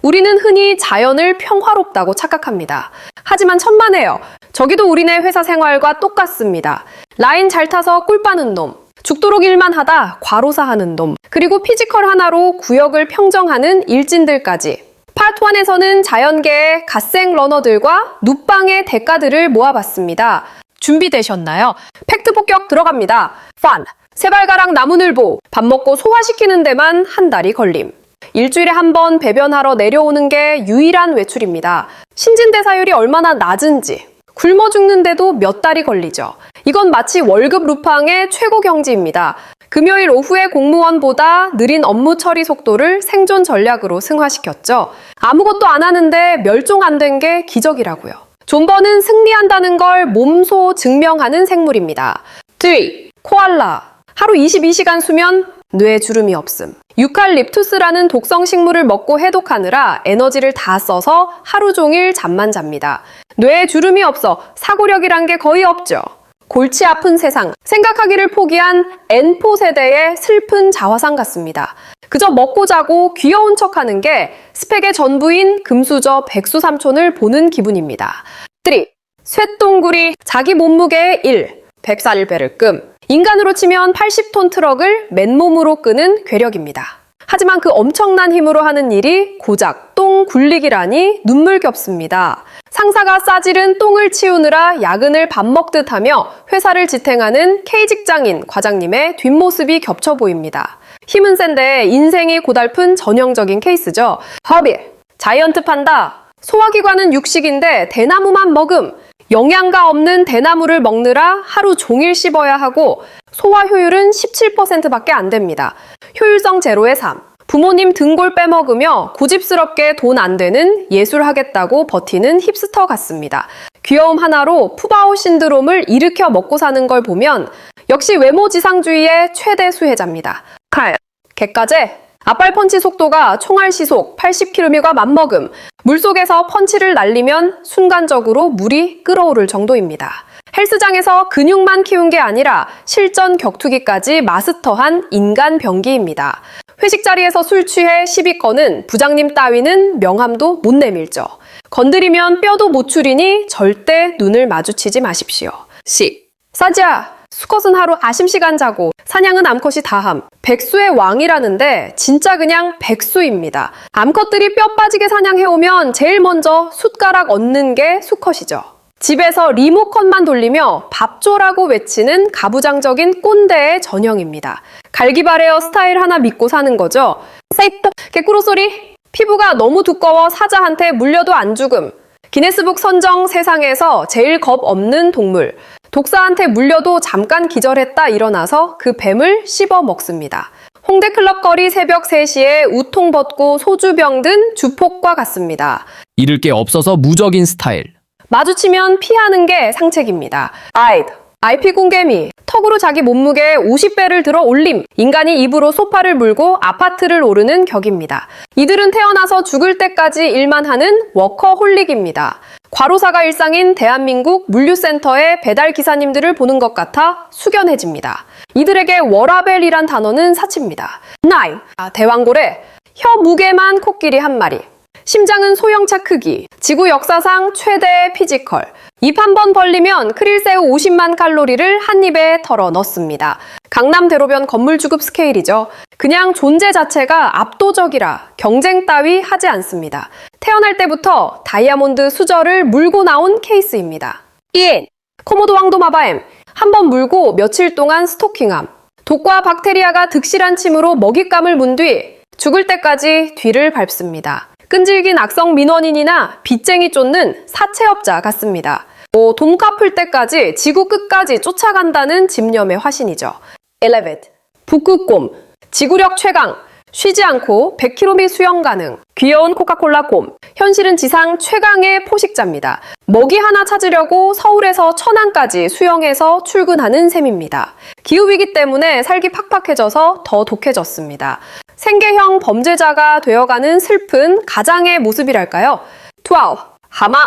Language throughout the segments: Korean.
우리는 흔히 자연을 평화롭다고 착각합니다. 하지만 천만에요. 저기도 우리네 회사 생활과 똑같습니다. 라인 잘 타서 꿀 빠는 놈, 죽도록 일만 하다 과로사하는 놈, 그리고 피지컬 하나로 구역을 평정하는 일진들까지. 파트 1에서는 자연계의 갓생 러너들과 눕방의 대가들을 모아봤습니다. 준비되셨나요? 팩트 폭격 들어갑니다. 판, 새발가락 나무늘보, 밥 먹고 소화시키는 데만 한 달이 걸림. 일주일에 한 번 배변하러 내려오는 게 유일한 외출입니다. 신진대사율이 얼마나 낮은지, 굶어 죽는데도 몇 달이 걸리죠. 이건 마치 월급 루팡의 최고 경지입니다. 금요일 오후에 공무원보다 느린 업무 처리 속도를 생존 전략으로 승화시켰죠. 아무것도 안 하는데 멸종 안 된 게 기적이라고요. 존버는 승리한다는 걸 몸소 증명하는 생물입니다. 3. 코알라. 하루 22시간 수면, 뇌에 주름이 없음. 유칼립투스라는 독성 식물을 먹고 해독하느라 에너지를 다 써서 하루 종일 잠만 잡니다. 뇌에 주름이 없어 사고력이란 게 거의 없죠. 골치 아픈 세상, 생각하기를 포기한 N포 세대의 슬픈 자화상 같습니다. 그저 먹고 자고 귀여운 척하는 게 스펙의 전부인 금수저 백수삼촌을 보는 기분입니다. 3. 쇳동구리, 자기 몸무게의 1, 100살 끔. 인간으로 치면 80톤 트럭을 맨몸으로 끄는 괴력입니다. 하지만 그 엄청난 힘으로 하는 일이 고작 똥 굴리기라니 눈물겹습니다. 상사가 싸지른 똥을 치우느라 야근을 밥 먹듯 하며 회사를 지탱하는 K직장인 과장님의 뒷모습이 겹쳐 보입니다. 힘은 센데 인생이 고달픈 전형적인 케이스죠. 허비, 자이언트 판다. 소화기관은 육식인데 대나무만 먹음. 영양가 없는 대나무를 먹느라 하루 종일 씹어야 하고 소화 효율은 17%밖에 안 됩니다. 효율성 제로의 삶. 부모님 등골 빼먹으며 고집스럽게 돈 안 되는 예술하겠다고 버티는 힙스터 같습니다. 귀여움 하나로 푸바오 신드롬을 일으켜 먹고 사는 걸 보면 역시 외모지상주의의 최대 수혜자입니다. 칼, 객가제. 앞발 펀치 속도가 총알 시속 80km과 맞먹음. 물속에서 펀치를 날리면 순간적으로 물이 끓어오를 정도입니다. 헬스장에서 근육만 키운 게 아니라 실전 격투기까지 마스터한 인간 병기입니다. 회식 자리에서 술 취해 시비 거는 부장님 따위는 명함도 못 내밀죠. 건드리면 뼈도 못 추리니 절대 눈을 마주치지 마십시오. 사자, 수컷은 하루 아심시간 자고 사냥은 암컷이 다함. 백수의 왕이라는데 진짜 그냥 백수입니다. 암컷들이 뼈 빠지게 사냥해오면 제일 먼저 숟가락 얻는 게 수컷이죠. 집에서 리모컨만 돌리며 밥 줘라고 외치는 가부장적인 꼰대의 전형입니다. 갈기바레어 스타일 하나 믿고 사는 거죠. 세이프, 개꾸로 소리. 피부가 너무 두꺼워 사자한테 물려도 안 죽음. 기네스북 선정 세상에서 제일 겁 없는 동물. 독사한테 물려도 잠깐 기절했다 일어나서 그 뱀을 씹어 먹습니다. 홍대 클럽 거리 새벽 3시에 우통 벗고 소주병 든 주폭과 같습니다. 잃을 게 없어서 무적인 스타일. 마주치면 피하는 게 상책입니다. IP 공개미, 턱으로 자기 몸무게의 50배를 들어 올림. 인간이 입으로 소파를 물고 아파트를 오르는 격입니다. 이들은 태어나서 죽을 때까지 일만 하는 워커홀릭입니다. 과로사가 일상인 대한민국 물류센터의 배달 기사님들을 보는 것 같아 숙연해집니다. 이들에게 워라벨이란 단어는 사치입니다. 9. 대왕고래, 혀 무게만 코끼리 한 마리. 심장은 소형차 크기, 지구 역사상 최대의 피지컬. 입 한 번 벌리면 크릴새우 50만 칼로리를 한 입에 털어 넣습니다. 강남 대로변 건물 주급 스케일이죠. 그냥 존재 자체가 압도적이라 경쟁 따위 하지 않습니다. 태어날 때부터 다이아몬드 수저를 물고 나온 케이스입니다. 코모도 왕도 마바엠, 한 번 물고 며칠 동안 스토킹함. 독과 박테리아가 득실한 침으로 먹잇감을 문 뒤 죽을 때까지 뒤를 밟습니다. 끈질긴 악성 민원인이나 빚쟁이 쫓는 사채업자 같습니다. 돈 갚을 때까지 지구 끝까지 쫓아간다는 집념의 화신이죠. 11. 북극곰, 지구력 최강, 쉬지 않고 100km 수영 가능. 귀여운 코카콜라 곰, 현실은 지상 최강의 포식자입니다. 먹이 하나 찾으려고 서울에서 천안까지 수영해서 출근하는 셈입니다. 기후위기 때문에 살기 팍팍해져서 더 독해졌습니다. 생계형 범죄자가 되어가는 슬픈 가장의 모습이랄까요? 12. 하마,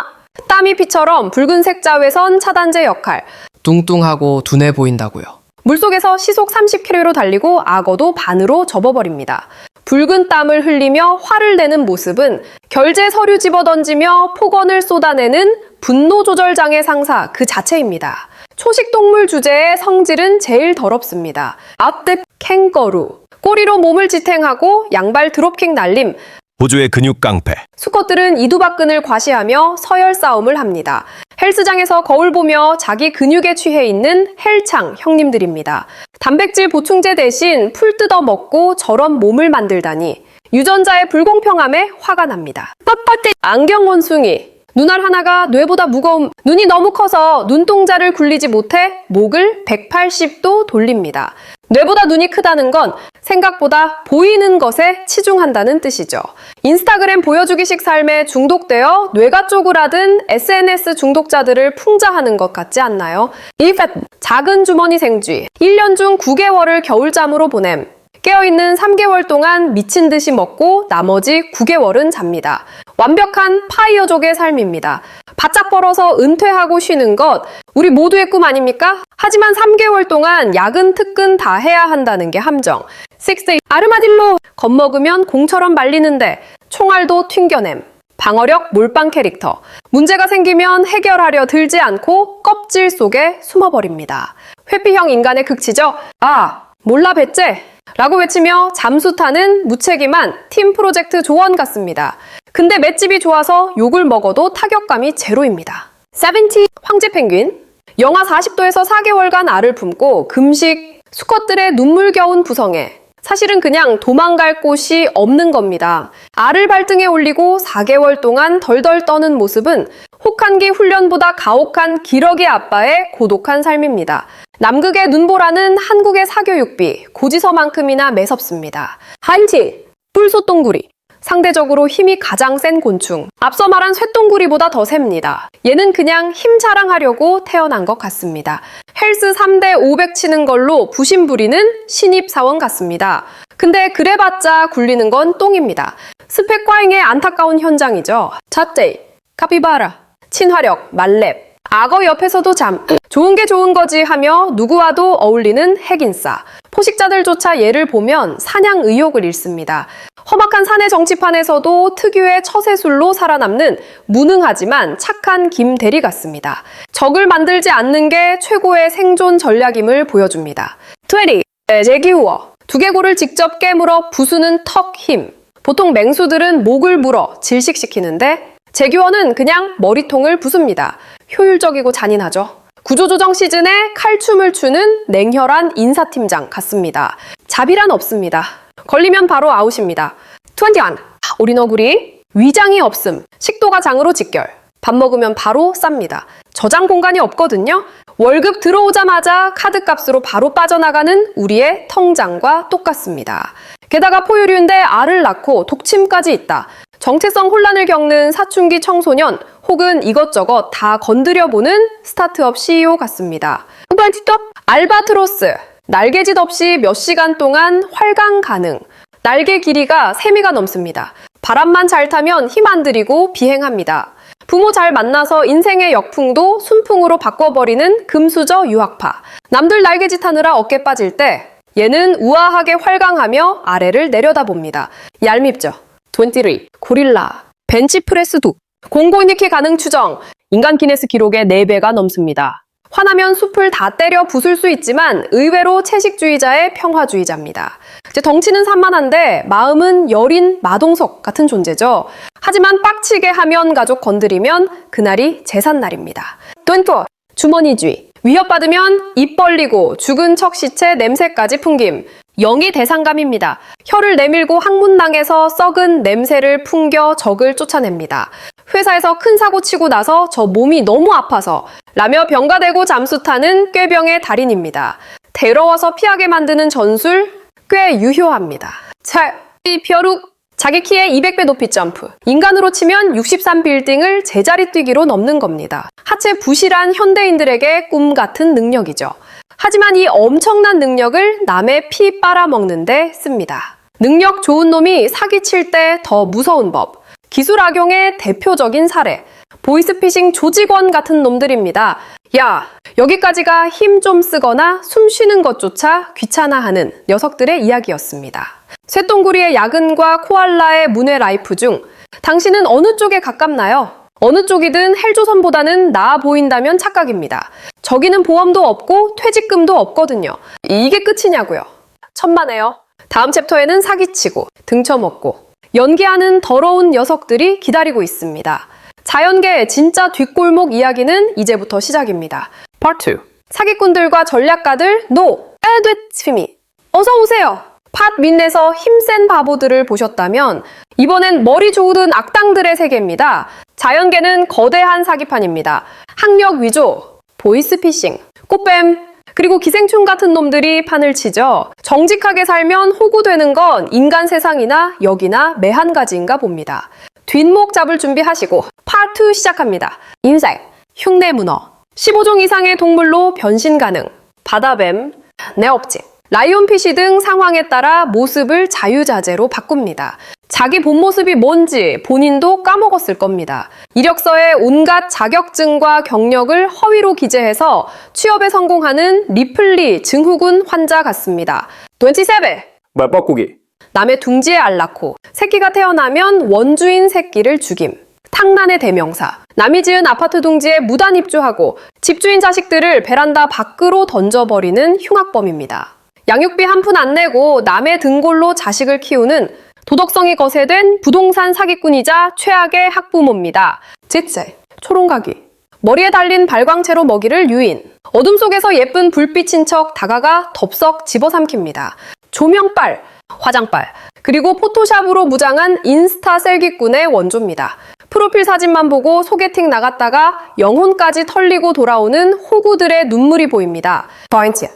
땀이 피처럼 붉은색 자외선 차단제 역할. 뚱뚱하고 둔해 보인다고요. 물속에서 시속 30km로 달리고 악어도 반으로 접어버립니다. 붉은 땀을 흘리며 화를 내는 모습은 결제 서류 집어던지며 폭언을 쏟아내는 분노 조절 장애 상사 그 자체입니다. 초식동물 주제의 성질은 제일 더럽습니다. 앞대 캥거루, 꼬리로 몸을 지탱하고 양발 드롭킥 날림, 호주의 근육 깡패. 수컷들은 이두박근을 과시하며 서열 싸움을 합니다. 헬스장에서 거울 보며 자기 근육에 취해 있는 헬창 형님들입니다. 단백질 보충제 대신 풀 뜯어 먹고 저런 몸을 만들다니 유전자의 불공평함에 화가 납니다. 뻣뻣해 안경 원숭이. 눈알 하나가 뇌보다 무거움, 눈이 너무 커서 눈동자를 굴리지 못해 목을 180도 돌립니다. 뇌보다 눈이 크다는 건 생각보다 보이는 것에 치중한다는 뜻이죠. 인스타그램 보여주기식 삶에 중독되어 뇌가 쪼그라든 SNS 중독자들을 풍자하는 것 같지 않나요? 작은 주머니 생쥐, 1년 중 9개월을 겨울잠으로 보냄. 깨어있는 3개월 동안 미친 듯이 먹고 나머지 9개월은 잡니다. 완벽한 파이어족의 삶입니다. 바짝 벌어서 은퇴하고 쉬는 것, 우리 모두의 꿈 아닙니까? 하지만 3개월 동안 야근 특근 다 해야 한다는 게 함정. 식스 아르마딜로 겁먹으면 공처럼 말리는데 총알도 튕겨냄. 방어력 몰빵 캐릭터. 문제가 생기면 해결하려 들지 않고 껍질 속에 숨어버립니다. 회피형 인간의 극치죠? 아, 몰라 뱃제? 라고 외치며 잠수 타는 무책임한 팀 프로젝트 조언 같습니다. 근데 맷집이 좋아서 욕을 먹어도 타격감이 제로입니다. 세븐티 황제 펭귄. 영하 40도에서 4개월간 알을 품고 금식 수컷들의 눈물겨운 부성애. 사실은 그냥 도망갈 곳이 없는 겁니다. 알을 발등에 올리고 4개월 동안 덜덜 떠는 모습은 혹한기 훈련보다 가혹한 기러기 아빠의 고독한 삶입니다. 남극의 눈보라는 한국의 사교육비, 고지서만큼이나 매섭습니다. 하인티, 뿔소똥구리. 상대적으로 힘이 가장 센 곤충. 앞서 말한 쇠똥구리보다 더 셉니다. 얘는 그냥 힘 자랑하려고 태어난 것 같습니다. 헬스 3대 500 치는 걸로 부심 부리는 신입사원 같습니다. 근데 그래봤자 굴리는 건 똥입니다. 스펙 과잉의 안타까운 현장이죠. 자떼, 카피바라, 친화력, 말렙. 악어 옆에서도 잠. 좋은 게 좋은 거지 하며 누구와도 어울리는 핵인싸. 포식자들조차 얘를 보면 사냥 의욕을 잃습니다. 험악한 산의 정치판에서도 특유의 처세술로 살아남는 무능하지만 착한 김대리 같습니다. 적을 만들지 않는 게 최고의 생존 전략임을 보여줍니다. 20. 제기우어. 두개골을 직접 깨물어 부수는 턱 힘. 보통 맹수들은 목을 물어 질식시키는데 제규어는 그냥 머리통을 부숩니다. 효율적이고 잔인하죠. 구조조정 시즌에 칼춤을 추는 냉혈한 인사팀장 같습니다. 자비란 없습니다. 걸리면 바로 아웃입니다. 21. 오리너구리. 위장이 없음. 식도가 장으로 직결. 밥 먹으면 바로 쌉니다. 저장 공간이 없거든요. 월급 들어오자마자 카드값으로 바로 빠져나가는 우리의 통장과 똑같습니다. 게다가 포유류인데 알을 낳고 독침까지 있다. 정체성 혼란을 겪는 사춘기 청소년 혹은 이것저것 다 건드려보는 스타트업 CEO 같습니다. 알바트로스. 날개짓 없이 몇 시간 동안 활강 가능. 날개 길이가 3미가 넘습니다. 바람만 잘 타면 힘 안 들이고 비행합니다. 부모 잘 만나서 인생의 역풍도 순풍으로 바꿔버리는 금수저 유학파. 남들 날개짓 하느라 어깨 빠질 때 얘는 우아하게 활강하며 아래를 내려다봅니다. 얄밉죠. 23. 고릴라. 벤치프레스 도. 공고니키 가능 추정. 인간 기네스 기록의 4배가 넘습니다. 화나면 숲을 다 때려 부술 수 있지만 의외로 채식주의자의 평화주의자입니다. 덩치는 산만한데 마음은 여린 마동석 같은 존재죠. 하지만 빡치게 하면 가족 건드리면 그날이 제삿날입니다. 24. 주머니쥐. 위협받으면 입 벌리고 죽은 척 시체 냄새까지 풍김. 영이 대상감입니다. 혀를 내밀고 항문낭에서 썩은 냄새를 풍겨 적을 쫓아냅니다. 회사에서 큰 사고 치고 나서 저 몸이 너무 아파서 라며 병가대고 잠수 타는 꾀병의 달인입니다. 더러워서 피하게 만드는 전술 꽤 유효합니다. 자, 이 벼룩. 자기 키에 200배 높이 점프. 인간으로 치면 63빌딩을 제자리 뛰기로 넘는 겁니다. 하체 부실한 현대인들에게 꿈 같은 능력이죠. 하지만 이 엄청난 능력을 남의 피 빨아먹는데 씁니다. 능력 좋은 놈이 사기칠 때 더 무서운 법. 기술 악용의 대표적인 사례. 보이스피싱 조직원 같은 놈들입니다. 야, 여기까지가 힘 좀 쓰거나 숨 쉬는 것조차 귀찮아하는 녀석들의 이야기였습니다. 쇠똥구리의 야근과 코알라의 문해 라이프 중 당신은 어느 쪽에 가깝나요? 어느 쪽이든 헬조선보다는 나아 보인다면 착각입니다. 저기는 보험도 없고 퇴직금도 없거든요. 이게 끝이냐고요. 천만에요. 다음 챕터에는 사기치고 등쳐먹고 연기하는 더러운 녀석들이 기다리고 있습니다. 자연계의 진짜 뒷골목 이야기는 이제부터 시작입니다. Part 2. 사기꾼들과 전략가들 NO! 에드위미 어서 오세요. 팟 민넷에서 힘센 바보들을 보셨다면 이번엔 머리 좋은 악당들의 세계입니다. 자연계는 거대한 사기판입니다. 학력 위조, 보이스피싱, 꽃뱀, 그리고 기생충 같은 놈들이 판을 치죠. 정직하게 살면 호구되는 건 인간 세상이나 여기나 매한 가지인가 봅니다. 뒷목 잡을 준비하시고 파트 2 시작합니다. 인생, 흉내 문어, 15종 이상의 동물로 변신 가능, 바다뱀, 내업집, 라이온피쉬 등 상황에 따라 모습을 자유자재로 바꿉니다. 자기 본 모습이 뭔지 본인도 까먹었을 겁니다. 이력서에 온갖 자격증과 경력을 허위로 기재해서 취업에 성공하는 리플리 증후군 환자 같습니다. 27! 말바꾸기. 남의 둥지에 앓라코, 새끼가 태어나면 원주인 새끼를 죽임. 탕난의 대명사, 남이 지은 아파트 둥지에 무단 입주하고 집주인 자식들을 베란다 밖으로 던져버리는 흉악범입니다. 양육비 한 푼 안 내고 남의 등골로 자식을 키우는 도덕성이 거세된 부동산 사기꾼이자 최악의 학부모입니다. 제째, 초롱가기, 머리에 달린 발광체로 먹이를 유인, 어둠 속에서 예쁜 불빛인 척 다가가 덥석 집어삼킵니다. 조명빨, 화장빨, 그리고 포토샵으로 무장한 인스타 셀기꾼의 원조입니다. 프로필 사진만 보고 소개팅 나갔다가 영혼까지 털리고 돌아오는 호구들의 눈물이 보입니다. 포인트,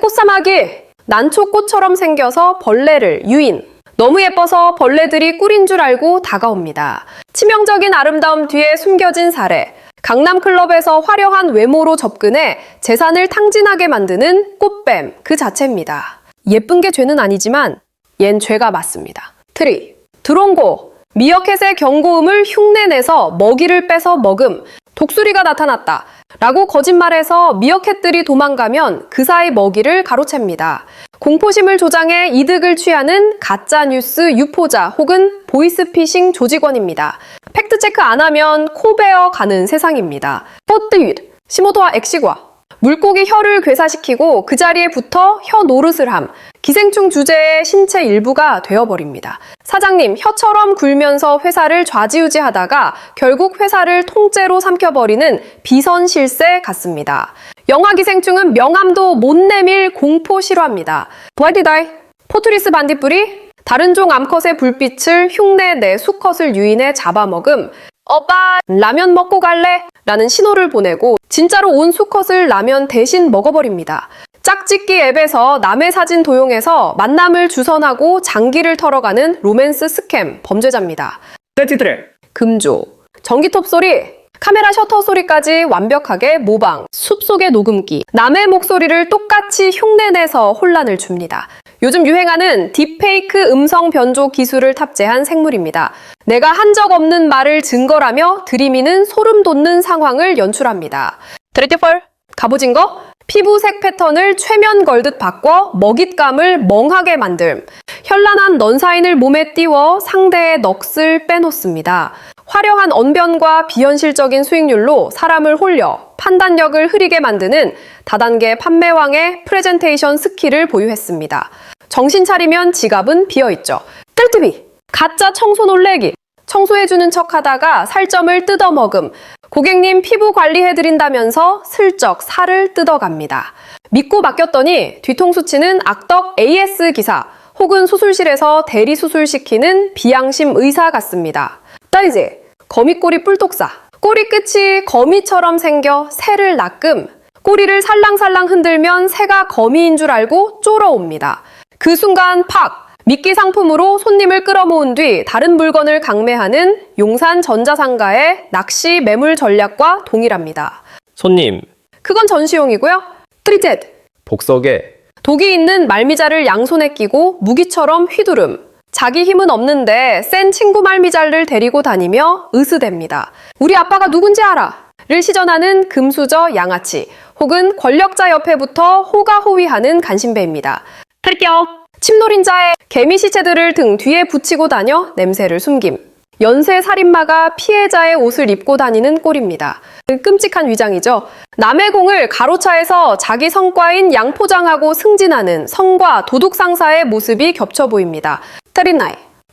꽃사마귀, 난초꽃처럼 생겨서 벌레를 유인, 너무 예뻐서 벌레들이 꿀인 줄 알고 다가옵니다. 치명적인 아름다움 뒤에 숨겨진 사례, 강남클럽에서 화려한 외모로 접근해 재산을 탕진하게 만드는 꽃뱀 그 자체입니다. 예쁜 게 죄는 아니지만 얜 죄가 맞습니다. 트리, 드론고, 미어캣의 경고음을 흉내내서 먹이를 빼서 먹음, 독수리가 나타났다 라고 거짓말해서 미어캣들이 도망가면 그 사이 먹이를 가로챕니다. 공포심을 조장해 이득을 취하는 가짜뉴스 유포자 혹은 보이스피싱 조직원입니다. 팩트체크 안 하면 코베어 가는 세상입니다. 포트윗, 시모토와 엑시과, 물고기 혀를 괴사시키고 그 자리에 붙어 혀 노릇을 함, 기생충 주제의 신체 일부가 되어버립니다. 사장님, 혀처럼 굴면서 회사를 좌지우지하다가 결국 회사를 통째로 삼켜버리는 비선실세 같습니다. 영화 기생충은 명함도 못 내밀 공포 실화입니다. 블라디다이, 포트리스 반딧불이, 다른 종 암컷의 불빛을 흉내내 수컷을 유인해 잡아먹음, 오빠 라면 먹고 갈래? 라는 신호를 보내고 진짜로 온 수컷을 라면 대신 먹어버립니다. 짝짓기 앱에서 남의 사진 도용해서 만남을 주선하고 장기를 털어가는 로맨스 스캠 범죄자입니다. 세티트레. 금조, 전기톱 소리, 카메라 셔터 소리까지 완벽하게 모방, 숲속의 녹음기, 남의 목소리를 똑같이 흉내내서 혼란을 줍니다. 요즘 유행하는 딥페이크 음성 변조 기술을 탑재한 생물입니다. 내가 한 적 없는 말을 증거라며 들이미는 소름 돋는 상황을 연출합니다. 드레티펄, 갑오진 거, 피부색 패턴을 최면 걸듯 바꿔 먹잇감을 멍하게 만듦, 현란한 넌사인을 몸에 띄워 상대의 넋을 빼놓습니다. 화려한 언변과 비현실적인 수익률로 사람을 홀려 판단력을 흐리게 만드는 다단계 판매왕의 프레젠테이션 스킬을 보유했습니다. 정신 차리면 지갑은 비어있죠. 뜰뜨비, 가짜 청소 놀래기, 청소해주는 척 하다가 살점을 뜯어먹음, 고객님 피부 관리해드린다면서 슬쩍 살을 뜯어갑니다. 믿고 맡겼더니 뒤통수 치는 악덕 AS 기사 혹은 수술실에서 대리 수술시키는 비양심 의사 같습니다. 따이제, 거미꼬리 뿔독사, 꼬리 끝이 거미처럼 생겨 새를 낚음, 꼬리를 살랑살랑 흔들면 새가 거미인 줄 알고 쫄아옵니다. 그 순간 팍! 미끼 상품으로 손님을 끌어모은 뒤 다른 물건을 강매하는 용산 전자상가의 낚시 매물 전략과 동일합니다. 손님. 그건 전시용이고요. 트리젯, 복석에. 독이 있는 말미잘을 양손에 끼고 무기처럼 휘두름. 자기 힘은 없는데 센 친구 말미잘을 데리고 다니며 으스댑니다. 우리 아빠가 누군지 알아! 를 시전하는 금수저 양아치 혹은 권력자 옆에 붙어 호가호위하는 간신배입니다. 탈격! 침노린자의 개미 시체들을 등 뒤에 붙이고 다녀 냄새를 숨김. 연쇄 살인마가 피해자의 옷을 입고 다니는 꼴입니다. 끔찍한 위장이죠. 남의 공을 가로차에서 자기 성과인 양포장하고 승진하는 성과 도둑 상사의 모습이 겹쳐 보입니다. 39.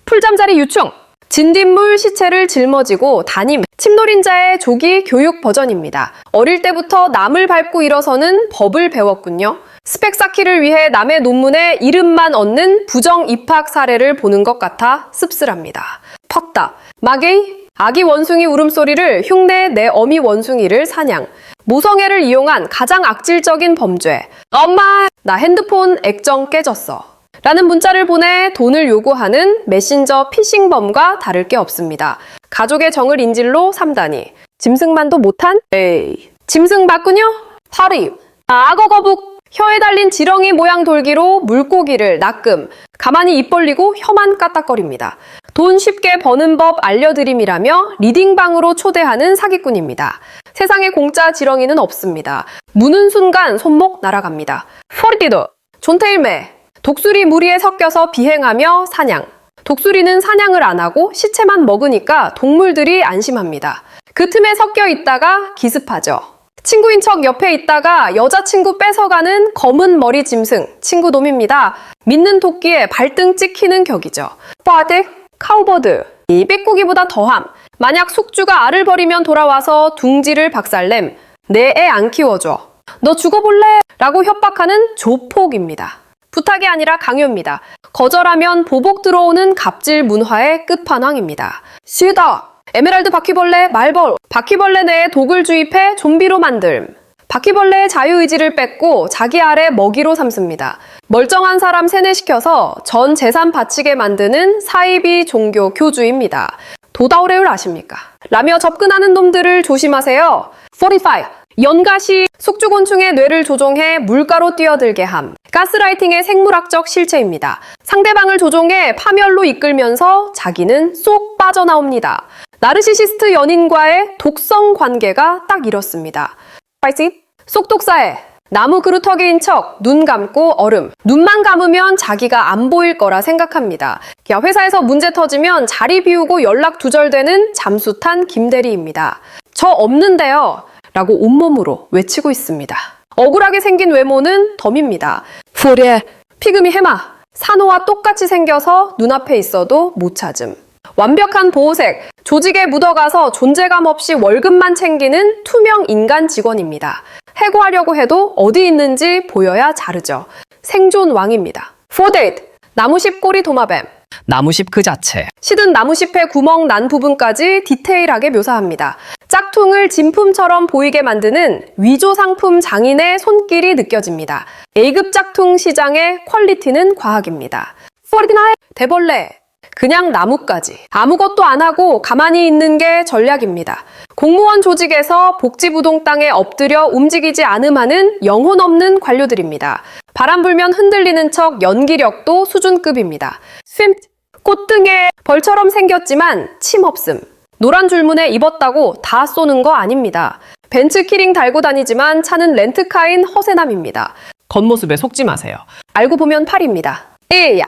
풀잠자리 유충. 진딧물 시체를 짊어지고 다님. 침노린자의 조기 교육 버전입니다. 어릴 때부터 남을 밟고 일어서는 법을 배웠군요. 스펙 쌓기를 위해 남의 논문에 이름만 얻는 부정 입학 사례를 보는 것 같아 씁쓸합니다. 퍽다. 마게이. 아기 원숭이 울음소리를 흉내 내 어미 원숭이를 사냥. 모성애를 이용한 가장 악질적인 범죄. 엄마, 나 핸드폰 액정 깨졌어. 라는 문자를 보내 돈을 요구하는 메신저 피싱범과 다를 게 없습니다. 가족의 정을 인질로 삼다니. 짐승만도 못한? 에이. 짐승 맞군요? 파리. 악어 거북. 혀에 달린 지렁이 모양 돌기로 물고기를 낚음. 가만히 입 벌리고 혀만 까딱거립니다. 돈 쉽게 버는 법 알려드림이라며 리딩방으로 초대하는 사기꾼입니다. 세상에 공짜 지렁이는 없습니다. 무는 순간 손목 날아갑니다. 포르티도. 존테일메. 독수리 무리에 섞여서 비행하며 사냥. 독수리는 사냥을 안 하고 시체만 먹으니까 동물들이 안심합니다. 그 틈에 섞여 있다가 기습하죠. 친구인 척 옆에 있다가 여자친구 뺏어가는 검은 머리 짐승, 친구 놈입니다. 믿는 토끼에 발등 찍히는 격이죠. 빠득, 카우버드, 이 빼꾸기보다 더함. 만약 숙주가 알을 버리면 돌아와서 둥지를 박살냄. 내 애 안 키워줘. 너 죽어볼래? 라고 협박하는 조폭입니다. 부탁이 아니라 강요입니다. 거절하면 보복 들어오는 갑질 문화의 끝판왕입니다. 쉬다. 에메랄드 바퀴벌레, 말벌. 바퀴벌레 내에 독을 주입해 좀비로 만듦. 바퀴벌레의 자유의지를 뺏고 자기 알에 먹이로 삼습니다. 멀쩡한 사람 세뇌시켜서 전 재산 바치게 만드는 사이비 종교 교주입니다. 도다오레를 아십니까? 라며 접근하는 놈들을 조심하세요. 45. 연가시. 숙주곤충의 뇌를 조종해 물가로 뛰어들게 함. 가스라이팅의 생물학적 실체입니다. 상대방을 조종해 파멸로 이끌면서 자기는 쏙 빠져나옵니다. 나르시시스트 연인과의 독성 관계가 딱 이렇습니다. 파이팅! 쏙독사에 나무 그루터기인 척 눈 감고 얼음. 눈만 감으면 자기가 안 보일 거라 생각합니다. 회사에서 문제 터지면 자리 비우고 연락 두절되는 잠수탄 김대리입니다. 저 없는데요. 라고 온몸으로 외치고 있습니다. 억울하게 생긴 외모는 덤입니다. 포레. 피그미 해마. 산호와 똑같이 생겨서 눈앞에 있어도 못 찾음. 완벽한 보호색. 조직에 묻어가서 존재감 없이 월급만 챙기는 투명 인간 직원입니다. 해고하려고 해도 어디 있는지 보여야 자르죠. 생존 왕입니다. 포데이트. 나무십 꼬리 도마뱀. 나무십 그 자체. 시든 나무잎의 구멍 난 부분까지 디테일하게 묘사합니다. 짝퉁을 진품처럼 보이게 만드는 위조 상품 장인의 손길이 느껴집니다. A급 짝퉁 시장의 퀄리티는 과학입니다. 49. 대벌레. 그냥 나무까지. 아무것도 안 하고 가만히 있는 게 전략입니다. 공무원 조직에서 복지부동 땅에 엎드려 움직이지 않음하는 영혼 없는 관료들입니다. 바람 불면 흔들리는 척 연기력도 수준급입니다. 꽃등에 벌처럼 생겼지만 침 없음. 노란 줄무늬 입었다고 다 쏘는 거 아닙니다. 벤츠 키링 달고 다니지만 차는 렌트카인 허세남입니다. 겉모습에 속지 마세요. 알고 보면 팔입니다. 에야.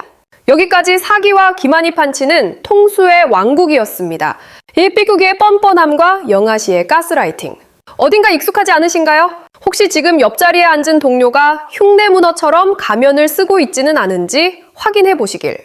여기까지 사기와 기만이 판치는 통수의 왕국이었습니다. 이 삐꾸기의 뻔뻔함과 영아시의 가스라이팅. 어딘가 익숙하지 않으신가요? 혹시 지금 옆자리에 앉은 동료가 흉내문어처럼 가면을 쓰고 있지는 않은지 확인해 보시길.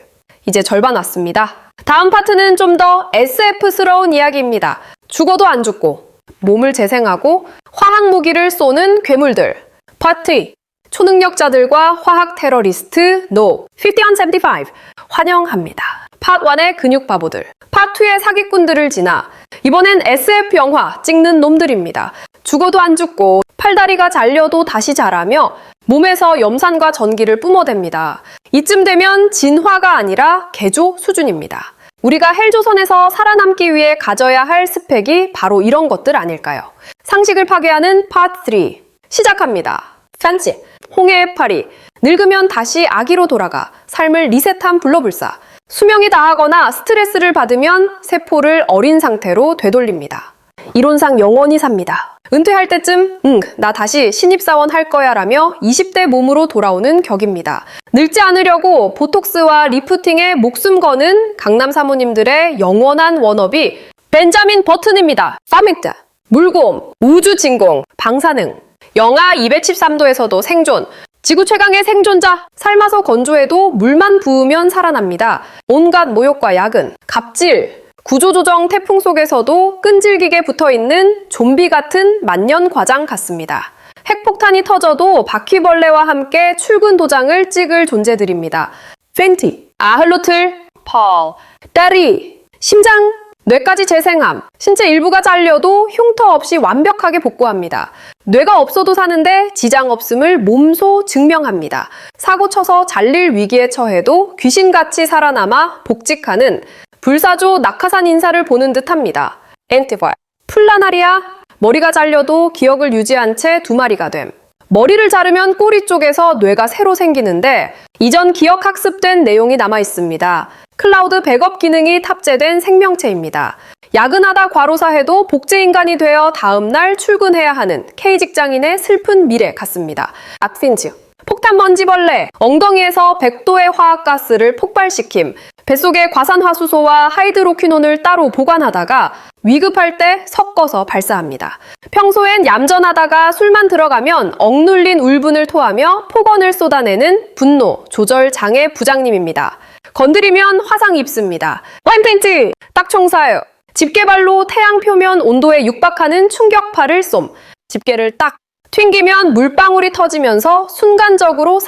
이제 절반 왔습니다. 다음 파트는 좀 더 SF스러운 이야기입니다. 죽어도 안 죽고 몸을 재생하고 화학 무기를 쏘는 괴물들. 파트 2. 초능력자들과 화학 테러리스트 NO 5175 환영합니다. 파트 1의 근육 바보들, 파트 2의 사기꾼들을 지나 이번엔 SF 영화 찍는 놈들입니다. 죽어도 안 죽고 팔다리가 잘려도 다시 자라며 몸에서 염산과 전기를 뿜어댑니다. 이쯤 되면 진화가 아니라 개조 수준입니다. 우리가 헬조선에서 살아남기 위해 가져야 할 스펙이 바로 이런 것들 아닐까요? 상식을 파괴하는 파트 3 시작합니다. 팬시, 홍해의 파리, 늙으면 다시 아기로 돌아가 삶을 리셋한 불러불사, 수명이 다하거나 스트레스를 받으면 세포를 어린 상태로 되돌립니다. 이론상 영원히 삽니다. 은퇴할 때쯤 나 다시 신입사원 할 거야 라며 20대 몸으로 돌아오는 격입니다. 늙지 않으려고 보톡스와 리프팅에 목숨 거는 강남 사모님들의 영원한 워너비 벤자민 버튼입니다. 파밍트, 물곰, 우주진공, 방사능, 영하 213도에서도 생존, 지구 최강의 생존자, 삶아서 건조해도 물만 부으면 살아납니다. 온갖 모욕과 야근, 갑질, 구조조정 태풍 속에서도 끈질기게 붙어있는 좀비 같은 만년 과장 같습니다. 핵폭탄이 터져도 바퀴벌레와 함께 출근 도장을 찍을 존재들입니다. 펜티, 아흘로틀, 펄, 다리, 심장, 뇌까지 재생함, 신체 일부가 잘려도 흉터 없이 완벽하게 복구합니다. 뇌가 없어도 사는데 지장 없음을 몸소 증명합니다. 사고 쳐서 잘릴 위기에 처해도 귀신같이 살아남아 복직하는 불사조 낙하산 인사를 보는 듯합니다. 엔티벌, 플라나리아, 머리가 잘려도 기억을 유지한 채 두 마리가 됨. 머리를 자르면 꼬리 쪽에서 뇌가 새로 생기는데 이전 기억 학습된 내용이 남아 있습니다. 클라우드 백업 기능이 탑재된 생명체입니다. 야근하다 과로사해도 복제인간이 되어 다음날 출근해야 하는 K직장인의 슬픈 미래 같습니다. 아핀즈, 폭탄먼지벌레, 엉덩이에서 100도의 화학가스를 폭발시킴, 뱃속의 과산화수소와 하이드로퀴논을 따로 보관하다가 위급할 때 섞어서 발사합니다. 평소엔 얌전하다가 술만 들어가면 억눌린 울분을 토하며 폭언을 쏟아내는 분노 조절 장애 부장님입니다. 건드리면 화상 입습니다. 와인팬트! 딱총사요. 집게발로 태양 표면 온도에 육박하는 충격파를 쏨. 집게를 딱 튕기면 물방울이 터지면서 순간적으로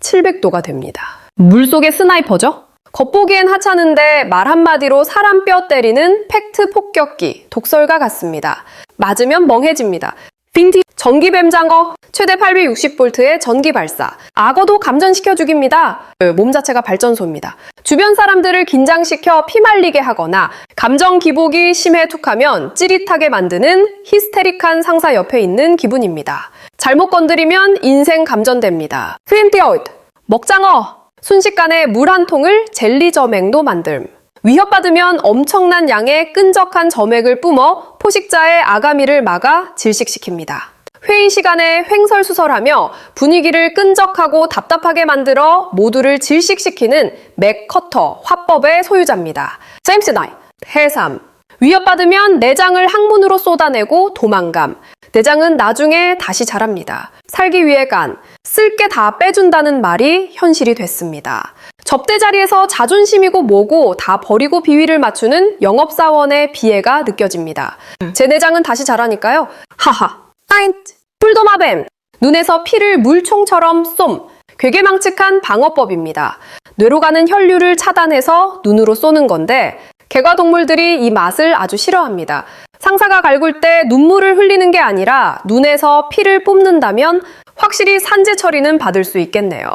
700도가 됩니다. 물속의 스나이퍼죠? 겉보기엔 하찮은데 말 한마디로 사람 뼈 때리는 팩트 폭격기, 독설가 같습니다. 맞으면 멍해집니다. 빈티 전기뱀장어, 최대 860V의 전기 발사. 악어도 감전시켜 죽입니다. 몸 자체가 발전소입니다. 주변 사람들을 긴장시켜 피말리게 하거나 감정 기복이 심해 툭하면 찌릿하게 만드는 히스테릭한 상사 옆에 있는 기분입니다. 잘못 건드리면 인생 감전됩니다. 프린티어드, 먹장어, 순식간에 물 한 통을 젤리 점액로 만듦. 위협받으면 엄청난 양의 끈적한 점액을 뿜어 포식자의 아가미를 막아 질식시킵니다. 회의 시간에 횡설수설하며 분위기를 끈적하고 답답하게 만들어 모두를 질식시키는 맥커터 화법의 소유자입니다. 제임스 나이, 해삼. 위협받으면 내장을 항문으로 쏟아내고 도망감. 내장은 나중에 다시 자랍니다. 살기 위해 간, 쓸 게 다 빼준다는 말이 현실이 됐습니다. 접대 자리에서 자존심이고 뭐고 다 버리고 비위를 맞추는 영업사원의 비애가 느껴집니다. 제 내장은 다시 자라니까요. 하하. 파인트. 풀도마뱀. 눈에서 피를 물총처럼 쏨. 괴괴망측한 방어법입니다. 뇌로 가는 혈류를 차단해서 눈으로 쏘는 건데 개과동물들이 이 맛을 아주 싫어합니다. 상사가 갈굴 때 눈물을 흘리는 게 아니라 눈에서 피를 뽑는다면 확실히 산재 처리는 받을 수 있겠네요.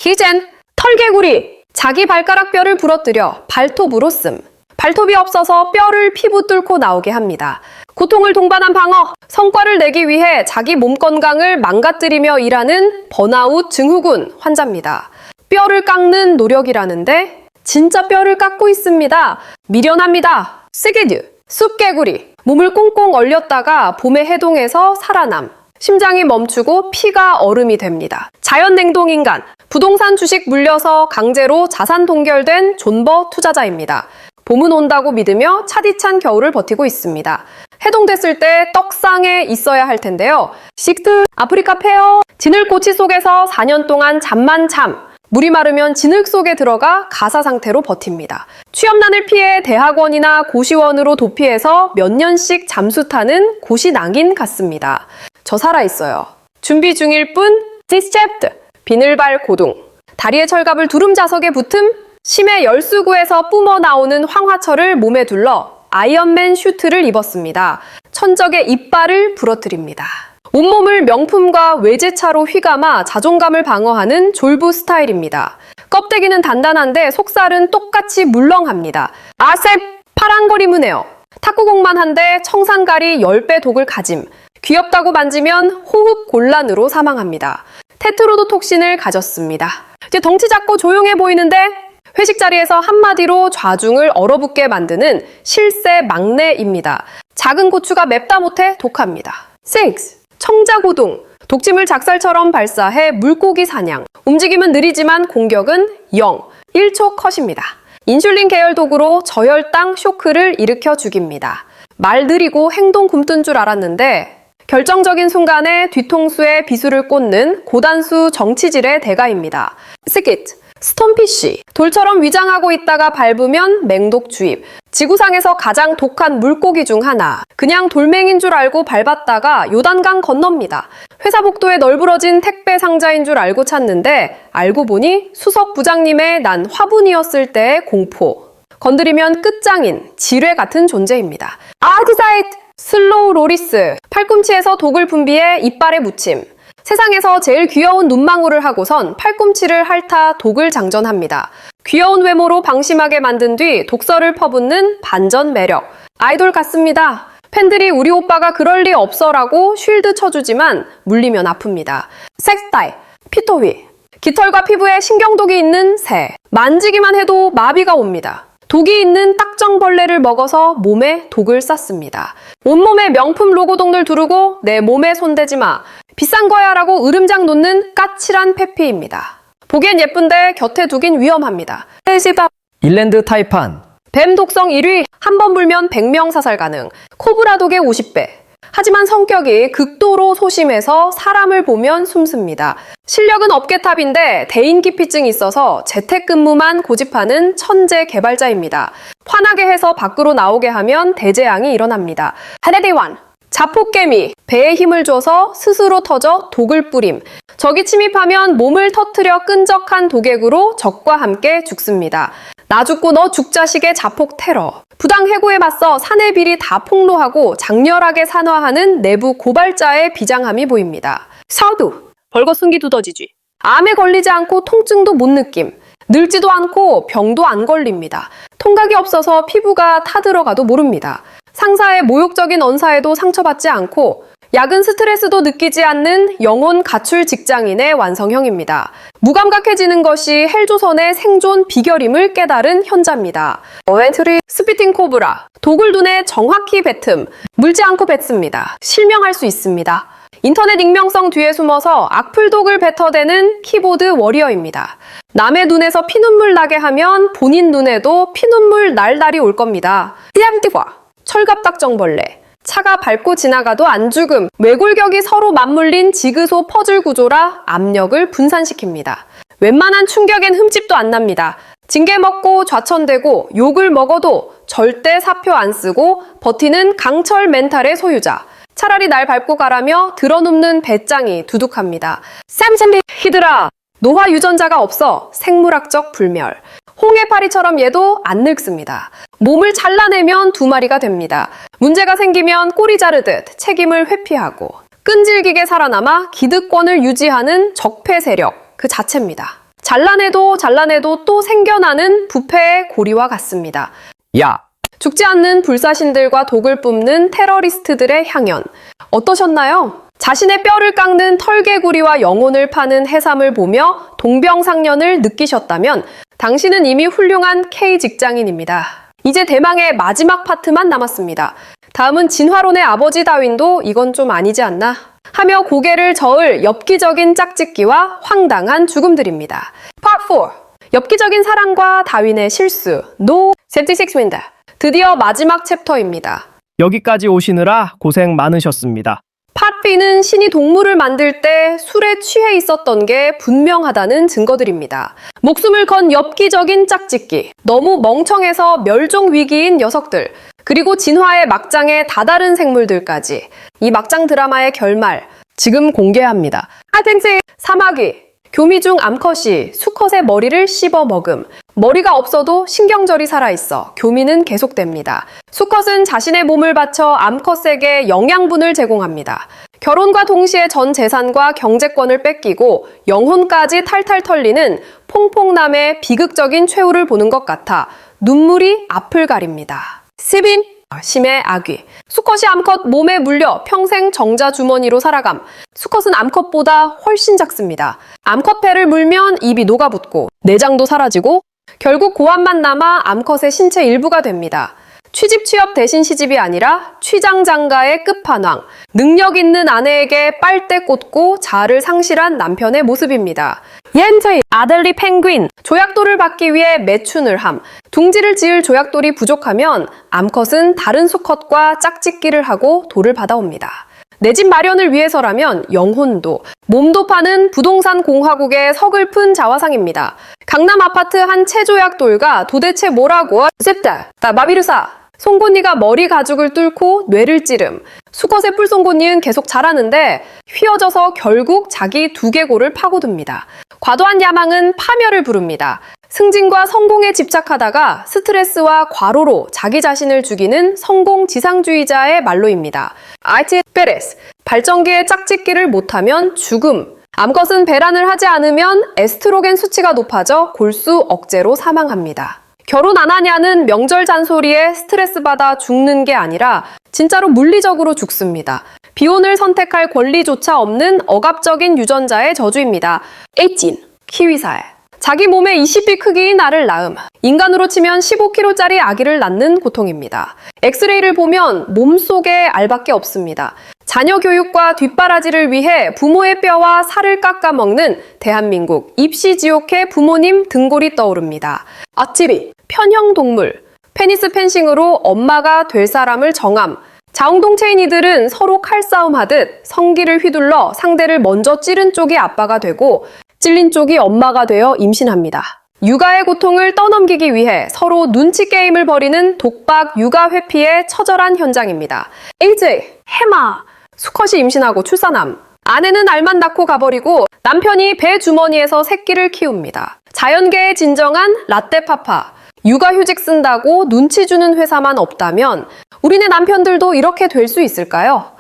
히젠, 털개구리. 자기 발가락 뼈를 부러뜨려 발톱으로 씀. 발톱이 없어서 뼈를 피부 뚫고 나오게 합니다. 고통을 동반한 방어, 성과를 내기 위해 자기 몸 건강을 망가뜨리며 일하는 번아웃 증후군 환자입니다. 뼈를 깎는 노력이라는데 진짜 뼈를 깎고 있습니다. 미련합니다. 쓰기드, 숲개구리. 몸을 꽁꽁 얼렸다가 봄에 해동해서 살아남. 심장이 멈추고 피가 얼음이 됩니다. 자연냉동인간, 부동산 주식 물려서 강제로 자산 동결된 존버 투자자입니다. 봄은 온다고 믿으며 차디찬 겨울을 버티고 있습니다. 해동됐을 때 떡상에 있어야 할 텐데요. 식트, 아프리카 페어, 진흙꼬치 속에서 4년 동안 잠만 참. 물이 마르면 진흙 속에 들어가 가사 상태로 버팁니다. 취업난을 피해 대학원이나 고시원으로 도피해서 몇 년씩 잠수 타는 고시낭인 같습니다. 저 살아있어요. 준비 중일 뿐, This chapter, 비늘발 고동. 다리에 철갑을 두름 자석에 붙음, 심해 열수구에서 뿜어 나오는 황화철을 몸에 둘러 아이언맨 슈트를 입었습니다. 천적의 이빨을 부러뜨립니다. 온몸을 명품과 외제차로 휘감아 자존감을 방어하는 졸부 스타일입니다. 껍데기는 단단한데 속살은 똑같이 물렁합니다. 아셉 파랑거리무네요. 탁구공만 한데 청산가리 10배 독을 가짐. 귀엽다고 만지면 호흡 곤란으로 사망합니다. 테트로도톡신을 가졌습니다. 이제 덩치 작고 조용해 보이는데 회식 자리에서 한마디로 좌중을 얼어붙게 만드는 실세 막내입니다. 작은 고추가 맵다 못해 독합니다. 6. 청자고동. 독침을 작살처럼 발사해 물고기 사냥. 움직임은 느리지만 공격은 0. 1초 컷입니다. 인슐린 계열 도구로 저혈당 쇼크를 일으켜 죽입니다. 말 느리고 행동 굼뜬 줄 알았는데 결정적인 순간에 뒤통수에 비수를 꽂는 고단수 정치질의 대가입니다. 스킷. 스톰피쉬. 돌처럼 위장하고 있다가 밟으면 맹독 주입. 지구상에서 가장 독한 물고기 중 하나. 그냥 돌멩인 줄 알고 밟았다가 요단강 건넙니다. 회사 복도에 널브러진 택배 상자인 줄 알고 찾는데 알고 보니 수석 부장님의 난 화분이었을 때의 공포. 건드리면 끝장인 지뢰 같은 존재입니다. 아드사이트. 슬로우 로리스. 팔꿈치에서 독을 분비해 이빨에 묻힘. 세상에서 제일 귀여운 눈망울을 하고선 팔꿈치를 핥아 독을 장전합니다. 귀여운 외모로 방심하게 만든 뒤 독설을 퍼붓는 반전 매력. 아이돌 같습니다. 팬들이 우리 오빠가 그럴 리 없어라고 쉴드 쳐주지만 물리면 아픕니다. 섹스타일. 피토위. 깃털과 피부에 신경독이 있는 새. 만지기만 해도 마비가 옵니다. 독이 있는 딱정벌레를 먹어서 몸에 독을 쌌습니다. 온몸에 명품 로고동들 두르고 내 몸에 손대지 마. 비싼 거야 라고 으름장 놓는 까칠한 페피입니다. 보기엔 예쁜데 곁에 두긴 위험합니다. 일랜드 타이판. 뱀 독성 1위, 한 번 물면 100명 사살 가능. 코브라 독의 50배. 하지만 성격이 극도로 소심해서 사람을 보면 숨습니다. 실력은 업계탑인데 대인기피증이 있어서 재택근무만 고집하는 천재 개발자입니다. 화나게 해서 밖으로 나오게 하면 대재앙이 일어납니다. 하데디완. 자폭개미. 배에 힘을 줘서 스스로 터져 독을 뿌림. 적이 침입하면 몸을 터트려 끈적한 독액으로 적과 함께 죽습니다. 나 죽고 너 죽자식의 자폭 테러. 부당 해고에 맞서 사내 비리 다 폭로하고 장렬하게 산화하는 내부 고발자의 비장함이 보입니다. 사우두. 벌거숭이 두더지쥐. 암에 걸리지 않고 통증도 못 느낌. 늙지도 않고 병도 안 걸립니다. 통각이 없어서 피부가 타들어가도 모릅니다. 상사의 모욕적인 언사에도 상처받지 않고 야근 스트레스도 느끼지 않는 영혼 가출 직장인의 완성형입니다. 무감각해지는 것이 헬조선의 생존 비결임을 깨달은 현자입니다. 어벤트리 스피팅 코브라. 독을 눈에 정확히 뱉음. 물지 않고 뱉습니다. 실명할 수 있습니다. 인터넷 익명성 뒤에 숨어서 악플독을 뱉어대는 키보드 워리어입니다. 남의 눈에서 피눈물 나게 하면 본인 눈에도 피눈물 날 날이 올 겁니다. 띠암띠과. 철갑딱정벌레. 차가 밟고 지나가도 안 죽음. 외골격이 서로 맞물린 지그소 퍼즐 구조라 압력을 분산시킵니다. 웬만한 충격엔 흠집도 안 납니다. 징계 먹고 좌천되고 욕을 먹어도 절대 사표 안 쓰고 버티는 강철 멘탈의 소유자. 차라리 날 밟고 가라며 드러눕는 배짱이 두둑합니다. 샘샌비 히드라. 노화 유전자가 없어 생물학적 불멸. 홍해파리처럼 얘도 안 늙습니다. 몸을 잘라내면 2마리가 됩니다. 문제가 생기면 꼬리 자르듯 책임을 회피하고 끈질기게 살아남아 기득권을 유지하는 적폐 세력 그 자체입니다. 잘라내도 또 생겨나는 부패의 고리와 같습니다. 야. 죽지 않는 불사신들과 독을 뿜는 테러리스트들의 향연. 어떠셨나요? 자신의 뼈를 깎는 털개구리와 영혼을 파는 해삼을 보며 동병상련을 느끼셨다면 당신은 이미 훌륭한 K 직장인입니다. 이제 대망의 마지막 파트만 남았습니다. 다음은 진화론의 아버지 다윈도 이건 좀 아니지 않나? 하며 고개를 저을 엽기적인 짝짓기와 황당한 죽음들입니다. Part 4. 엽기적인 사랑과 다윈의 실수. No 76 Wind. 드디어 마지막 챕터입니다. 여기까지 오시느라 고생 많으셨습니다. 팟비는 신이 동물을 만들 때 술에 취해 있었던 게 분명하다는 증거들입니다. 목숨을 건 엽기적인 짝짓기, 너무 멍청해서 멸종 위기인 녀석들, 그리고 진화의 막장에 다다른 생물들까지. 이 막장 드라마의 결말, 지금 공개합니다. 아텐치 사마귀. 교미 중 암컷이 수컷의 머리를 씹어 먹음. 머리가 없어도 신경절이 살아있어 교미는 계속됩니다. 수컷은 자신의 몸을 바쳐 암컷에게 영양분을 제공합니다. 결혼과 동시에 전 재산과 경제권을 뺏기고 영혼까지 탈탈 털리는 퐁퐁남의 비극적인 최후를 보는 것 같아 눈물이 앞을 가립니다. 시빈 심의 아귀. 수컷이 암컷 몸에 물려 평생 정자 주머니로 살아감. 수컷은 암컷보다 훨씬 작습니다. 암컷 폐를 물면 입이 녹아붙고 내장도 사라지고 결국 고환만 남아 암컷의 신체 일부가 됩니다. 취집 취업 대신 시집이 아니라 취장장가의 끝판왕, 능력 있는 아내에게 빨대 꽂고 자아를 상실한 남편의 모습입니다. 옌저이 아들리 펭귄, 조약돌을 받기 위해 매춘을 함. 둥지를 지을 조약돌이 부족하면 암컷은 다른 수컷과 짝짓기를 하고 돌을 받아옵니다. 내 집 마련을 위해서라면 영혼도, 몸도 파는 부동산 공화국의 서글픈 자화상입니다. 강남 아파트 한 채조약돌가 도대체 뭐라고? 셉다, 마비르사. 송곳니가 머리 가죽을 뚫고 뇌를 찌름. 수컷의 뿔송곳니는 계속 자라는데 휘어져서 결국 자기 두개골을 파고듭니다. 과도한 야망은 파멸을 부릅니다. 승진과 성공에 집착하다가 스트레스와 과로로 자기 자신을 죽이는 성공지상주의자의 말로입니다. 아이티 페레스, 발전기에 짝짓기를 못하면 죽음. 암컷은 배란을 하지 않으면 에스트로겐 수치가 높아져 골수 억제로 사망합니다. 결혼 안 하냐는 명절 잔소리에 스트레스 받아 죽는 게 아니라 진짜로 물리적으로 죽습니다. 비혼을 선택할 권리조차 없는 억압적인 유전자의 저주입니다. 에이찐, 키위사에. 자기 몸의 20배 크기의 알을 낳음. 인간으로 치면 15kg짜리 아기를 낳는 고통입니다. 엑스레이를 보면 몸속에 알밖에 없습니다. 자녀 교육과 뒷바라지를 위해 부모의 뼈와 살을 깎아먹는 대한민국 입시지옥의 부모님 등골이 떠오릅니다. 아찌리, 편형동물, 페니스 펜싱으로 엄마가 될 사람을 정함. 자웅동체인 이들은 서로 칼싸움 하듯 성기를 휘둘러 상대를 먼저 찌른 쪽이 아빠가 되고 찔린 쪽이 엄마가 되어 임신합니다. 육아의 고통을 떠넘기기 위해 서로 눈치 게임을 벌이는 독박 육아 회피의 처절한 현장입니다. AJ, 해마, 수컷이 임신하고 출산함. 아내는 알만 낳고 가버리고 남편이 배 주머니에서 새끼를 키웁니다. 자연계의 진정한 라떼파파. 육아휴직 쓴다고 눈치 주는 회사만 없다면 우리네 남편들도 이렇게 될 수 있을까요?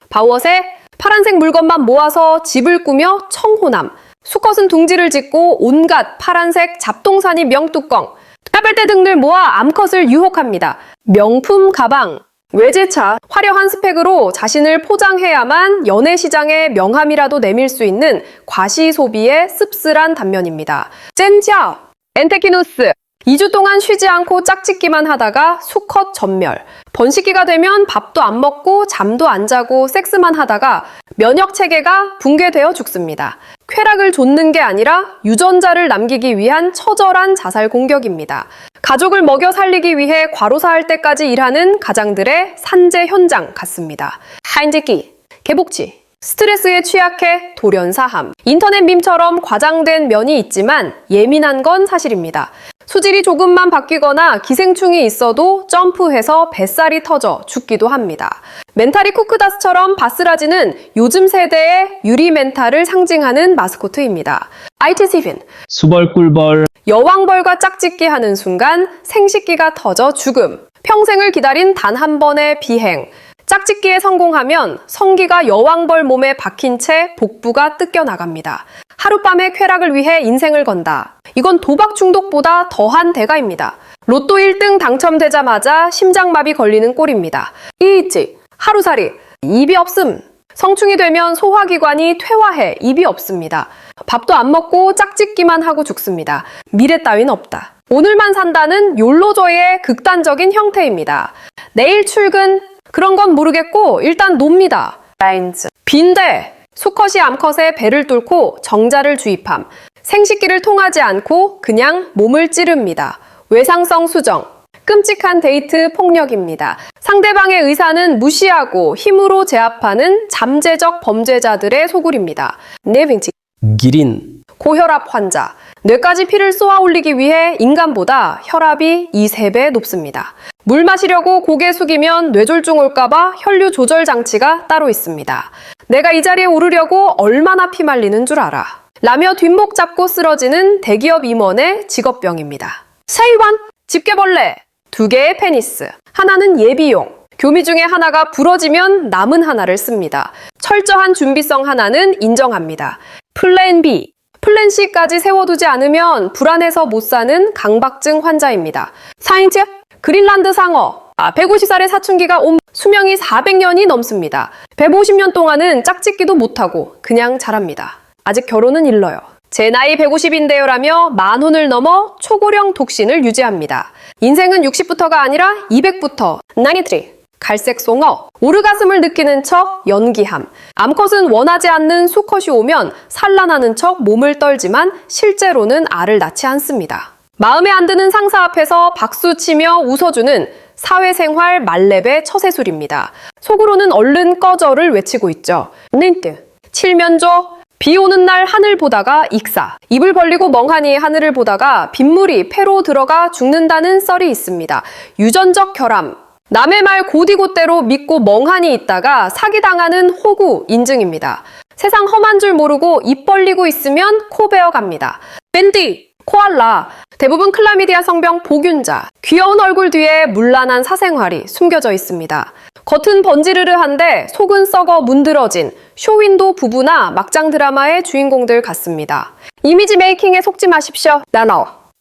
바우엇의 파란색 물건만 모아서 집을 꾸며 청호남. 수컷은 둥지를 짓고 온갖 파란색 잡동사니 명뚜껑. 까발대 등을 모아 암컷을 유혹합니다. 명품 가방, 외제차, 화려한 스펙으로 자신을 포장해야만 연애시장에 명함이라도 내밀 수 있는 과시 소비의 씁쓸한 단면입니다. 젠지아, 엔테키누스. 2주 동안 쉬지 않고 짝짓기만 하다가 수컷 전멸. 번식기가 되면 밥도 안 먹고 잠도 안 자고 섹스만 하다가 면역체계가 붕괴되어 죽습니다. 쾌락을 좇는 게 아니라 유전자를 남기기 위한 처절한 자살 공격입니다. 가족을 먹여 살리기 위해 과로사할 때까지 일하는 가장들의 산재 현장 같습니다. 하인제끼, 개복치. 스트레스에 취약해 돌연사함. 인터넷 밈처럼 과장된 면이 있지만 예민한 건 사실입니다. 수질이 조금만 바뀌거나 기생충이 있어도 점프해서 뱃살이 터져 죽기도 합니다. 멘탈이 쿠크다스처럼 바스라지는 요즘 세대의 유리 멘탈을 상징하는 마스코트입니다. IT7, 수벌꿀벌, 여왕벌과 짝짓기 하는 순간 생식기가 터져 죽음. 평생을 기다린 단 한 번의 비행. 짝짓기에 성공하면 성기가 여왕벌 몸에 박힌 채 복부가 뜯겨나갑니다. 하룻밤의 쾌락을 위해 인생을 건다. 이건 도박 중독보다 더한 대가입니다. 로또 1등 당첨되자마자 심장마비 걸리는 꼴입니다. 이있지, 하루살이, 입이 없음. 성충이 되면 소화기관이 퇴화해 입이 없습니다. 밥도 안 먹고 짝짓기만 하고 죽습니다. 미래 따윈 없다. 오늘만 산다는 욜로저의 극단적인 형태입니다. 내일 출근, 그런 건 모르겠고 일단 놉니다. 라인즈. 빈대. 수컷이 암컷의 배를 뚫고 정자를 주입함. 생식기를 통하지 않고 그냥 몸을 찌릅니다. 외상성 수정. 끔찍한 데이트 폭력입니다. 상대방의 의사는 무시하고 힘으로 제압하는 잠재적 범죄자들의 소굴입니다. 네빙치. 기린, 고혈압 환자. 뇌까지 피를 쏘아 올리기 위해 인간보다 혈압이 2~3배 높습니다. 물 마시려고 고개 숙이면 뇌졸중 올까봐 혈류 조절 장치가 따로 있습니다. 내가 이 자리에 오르려고 얼마나 피말리는 줄 알아. 라며 뒷목 잡고 쓰러지는 대기업 임원의 직업병입니다. 세이완, 집게벌레. 2개의 페니스. 하나는 예비용. 교미 중에 하나가 부러지면 남은 하나를 씁니다. 철저한 준비성 하나는 인정합니다. 플랜 B. 플랜 C까지 세워두지 않으면 불안해서 못 사는 강박증 환자입니다. 사인츠, 그린란드 상어. 150살의 사춘기가 온 수명이 400년이 넘습니다. 150년 동안은 짝짓기도 못하고 그냥 자랍니다. 아직 결혼은 일러요. 제 나이 150인데요라며 만혼을 넘어 초고령 독신을 유지합니다. 인생은 60부터가 아니라 200부터 93. 갈색 송어, 오르가슴을 느끼는 척 연기함. 암컷은 원하지 않는 수컷이 오면 산란하는 척 몸을 떨지만 실제로는 알을 낳지 않습니다. 마음에 안 드는 상사 앞에서 박수치며 웃어주는 사회생활 말렙의 처세술입니다. 속으로는 얼른 꺼져를 외치고 있죠. 닌트, 칠면조, 비 오는 날 하늘 보다가 익사. 입을 벌리고 멍하니 하늘을 보다가 빗물이 폐로 들어가 죽는다는 썰이 있습니다. 유전적 결함. 남의 말 곧이곧대로 믿고 멍하니 있다가 사기당하는 호구 인증입니다. 세상 험한 줄 모르고 입 벌리고 있으면 코 베어갑니다. 밴디, 코알라, 대부분 클라미디아 성병 보균자. 귀여운 얼굴 뒤에 문란한 사생활이 숨겨져 있습니다. 겉은 번지르르한데 속은 썩어 문드러진 쇼윈도 부부나 막장 드라마의 주인공들 같습니다. 이미지 메이킹에 속지 마십시오.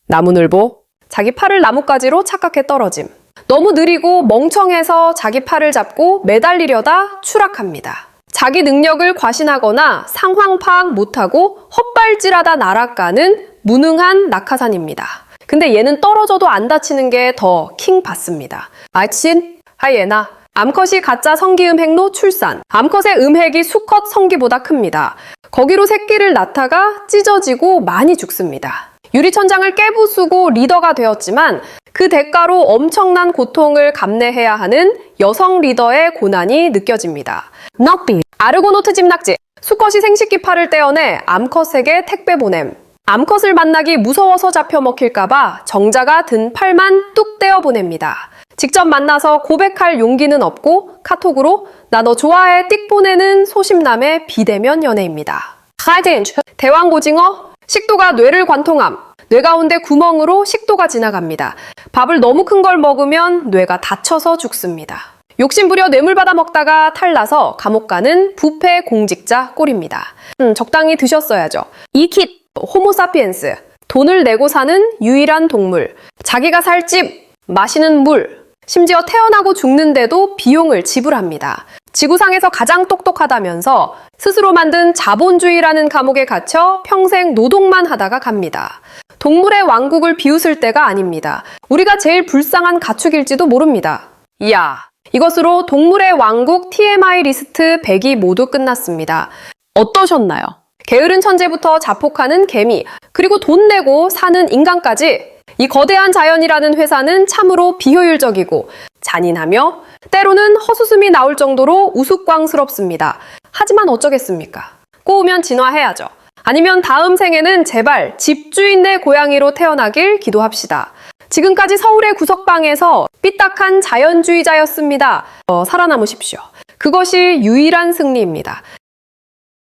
나무늘보, 자기 팔을 나뭇가지로 착각해 떨어짐. 너무 느리고 멍청해서 자기 팔을 잡고 매달리려다 추락합니다. 자기 능력을 과신하거나 상황 파악 못하고 헛발질하다 날아가는 무능한 낙하산입니다. 근데 얘는 떨어져도 안 다치는 게 더 킹 받습니다. 아친, 하이에나. 암컷이 가짜 성기 음행로 출산. 암컷의 음핵이 수컷 성기보다 큽니다. 거기로 새끼를 낳다가 찢어지고 많이 죽습니다. 유리천장을 깨부수고 리더가 되었지만 그 대가로 엄청난 고통을 감내해야 하는 여성 리더의 고난이 느껴집니다. 넉비, 아르고노트 집낙지. 수컷이 생식기 팔을 떼어내 암컷에게 택배 보냄. 암컷을 만나기 무서워서 잡혀 먹힐까봐 정자가 든 팔만 뚝 떼어 보냅니다. 직접 만나서 고백할 용기는 없고 카톡으로 나 너 좋아해 띡 보내는 소심남의 비대면 연애입니다. 대왕고징어, 식도가 뇌를 관통함. 뇌 가운데 구멍으로 식도가 지나갑니다. 밥을 너무 큰 걸 먹으면 뇌가 다쳐서 죽습니다. 욕심부려 뇌물 받아 먹다가 탈나서 감옥 가는 부패 공직자 꼴입니다. 적당히 드셨어야죠. 이킷, 호모사피엔스, 돈을 내고 사는 유일한 동물. 자기가 살 집, 마시는 물, 심지어 태어나고 죽는데도 비용을 지불합니다. 지구상에서 가장 똑똑하다면서 스스로 만든 자본주의라는 감옥에 갇혀 평생 노동만 하다가 갑니다. 동물의 왕국을 비웃을 때가 아닙니다. 우리가 제일 불쌍한 가축일지도 모릅니다. 이야, 이것으로 동물의 왕국 TMI 리스트 100이 모두 끝났습니다. 어떠셨나요? 게으른 천재부터 자폭하는 개미, 그리고 돈 내고 사는 인간까지 이 거대한 자연이라는 회사는 참으로 비효율적이고 잔인하며 때로는 헛웃음이 나올 정도로 우스꽝스럽습니다. 하지만 어쩌겠습니까? 꼬우면 진화해야죠. 아니면 다음 생에는 제발 집주인네 고양이로 태어나길 기도합시다. 지금까지 서울의 구석방에서 삐딱한 자연주의자였습니다. 살아남으십시오. 그것이 유일한 승리입니다.